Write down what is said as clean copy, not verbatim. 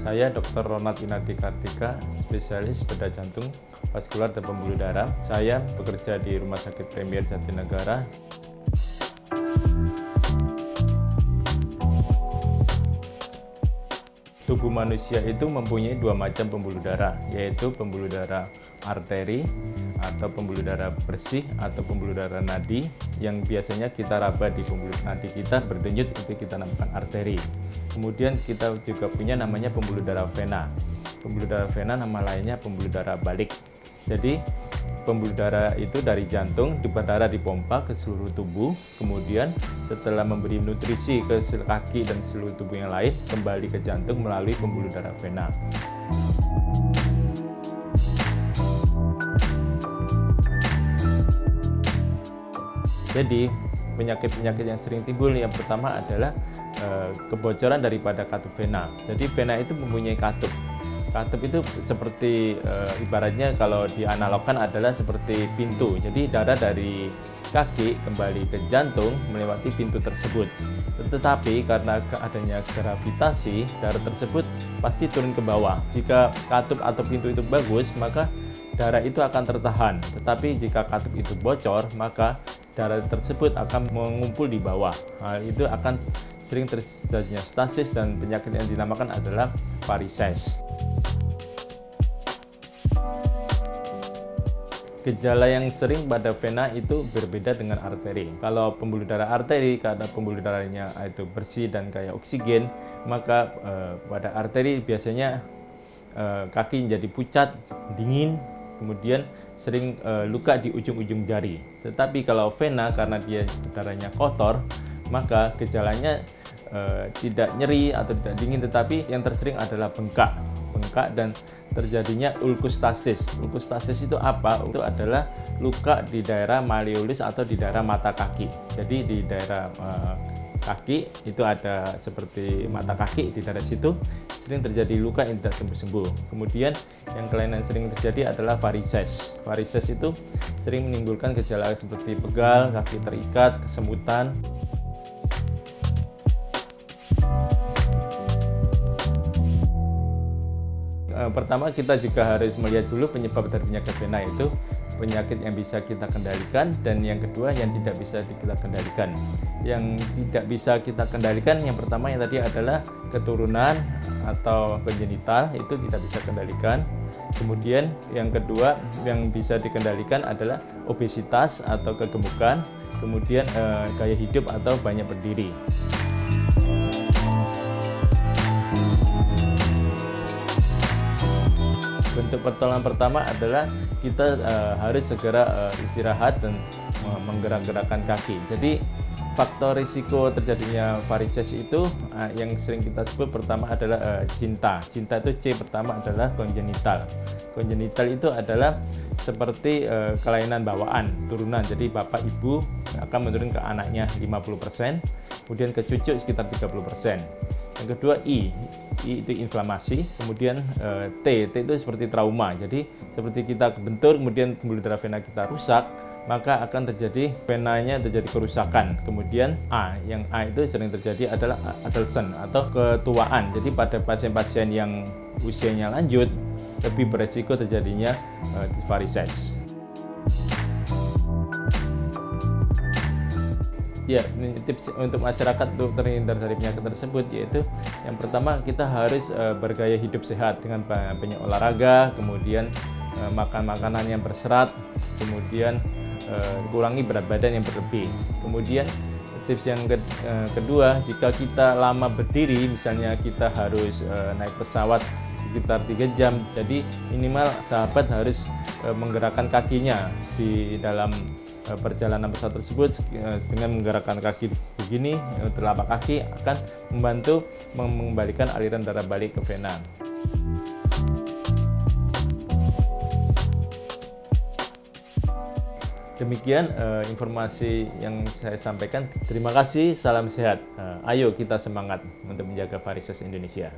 Saya Dr. Ronald Winardi Kartika, spesialis bedah jantung, vaskular dan pembuluh darah. Saya bekerja di Rumah Sakit Premier Jatinegara. Tubuh manusia itu mempunyai dua macam pembuluh darah, yaitu pembuluh darah arteri atau pembuluh darah bersih atau pembuluh darah nadi yang biasanya kita raba di pembuluh nadi kita berdenyut, itu kita namakan arteri. Kemudian kita juga punya namanya pembuluh darah vena. Pembuluh darah vena nama lainnya pembuluh darah balik. Jadi pembuluh darah itu dari jantung berdarah dipompa ke seluruh tubuh, kemudian setelah memberi nutrisi ke kaki dan seluruh tubuh yang lain kembali ke jantung melalui pembuluh darah vena. Jadi penyakit-penyakit yang sering timbul yang pertama adalah kebocoran daripada katup vena. Jadi vena itu mempunyai katup. Katup itu seperti ibaratnya kalau dianalogkan adalah seperti pintu. Jadi darah dari kaki kembali ke jantung melewati pintu tersebut. Tetapi karena adanya gravitasi, darah tersebut pasti turun ke bawah. Jika katup atau pintu itu bagus, maka darah itu akan tertahan. Tetapi jika katup itu bocor, maka darah tersebut akan mengumpul di bawah. Hal itu akan sering terjadinya stasis dan penyakit yang dinamakan adalah varises. Gejala yang sering pada vena itu berbeda dengan arteri. Kalau pembuluh darah arteri, karena pembuluh darahnya itu bersih dan kaya oksigen, maka pada arteri biasanya kaki menjadi pucat, dingin, kemudian sering luka di ujung-ujung jari. Tetapi kalau vena, karena dia darahnya kotor, maka gejalanya tidak nyeri atau tidak dingin, tetapi yang tersering adalah bengkak dan terjadinya ulkustasis. Ulkustasis itu apa? Itu adalah luka di daerah malleolus atau di daerah mata kaki. Jadi di daerah kaki itu ada seperti mata kaki, di daerah situ sering terjadi luka yang tidak sembuh-sembuh. Kemudian yang kelainan sering terjadi adalah varises. Varises itu sering menimbulkan gejala seperti pegal, kaki terikat, kesemutan. Pertama kita juga harus melihat dulu penyebab dari penyakit vena, itu penyakit yang bisa kita kendalikan, dan yang kedua yang tidak bisa kita kendalikan. Yang tidak bisa kita kendalikan yang pertama yang tadi adalah keturunan atau kongenital, itu tidak bisa kendalikan. Kemudian yang kedua yang bisa dikendalikan adalah obesitas atau kegemukan, kemudian gaya hidup atau banyak berdiri. Bentuk pertolongan pertama adalah kita harus segera istirahat dan menggerak-gerakkan kaki. Jadi faktor risiko terjadinya varises itu yang sering kita sebut pertama adalah cinta. Cinta itu C pertama adalah kongenital. Kongenital itu adalah seperti kelainan bawaan, turunan. Jadi bapak ibu akan menurun ke anaknya 50%, kemudian ke cucu sekitar 30%. Yang kedua I itu inflamasi, kemudian T itu seperti trauma. Jadi seperti kita kebentur, kemudian pembuluh darah vena kita rusak, maka akan terjadi venanya terjadi kerusakan. Kemudian A, yang A itu sering terjadi adalah adolescent atau ketuaan. Jadi pada pasien-pasien yang usianya lanjut lebih beresiko terjadinya varises. Ya, ini tips untuk masyarakat untuk terhindar dari penyakit tersebut, yaitu yang pertama kita harus bergaya hidup sehat dengan banyak olahraga, kemudian makan makanan yang berserat, kemudian kurangi berat badan yang berlebih. Kemudian tips yang kedua, jika kita lama berdiri, misalnya kita harus naik pesawat sekitar 3 jam, jadi minimal sahabat harus menggerakkan kakinya di dalam perjalanan pesawat tersebut. Dengan menggerakkan kaki begini, telapak kaki akan membantu mengembalikan aliran darah balik ke vena. Demikian informasi yang saya sampaikan. Terima kasih, salam sehat. Ayo kita semangat untuk menjaga varises Indonesia.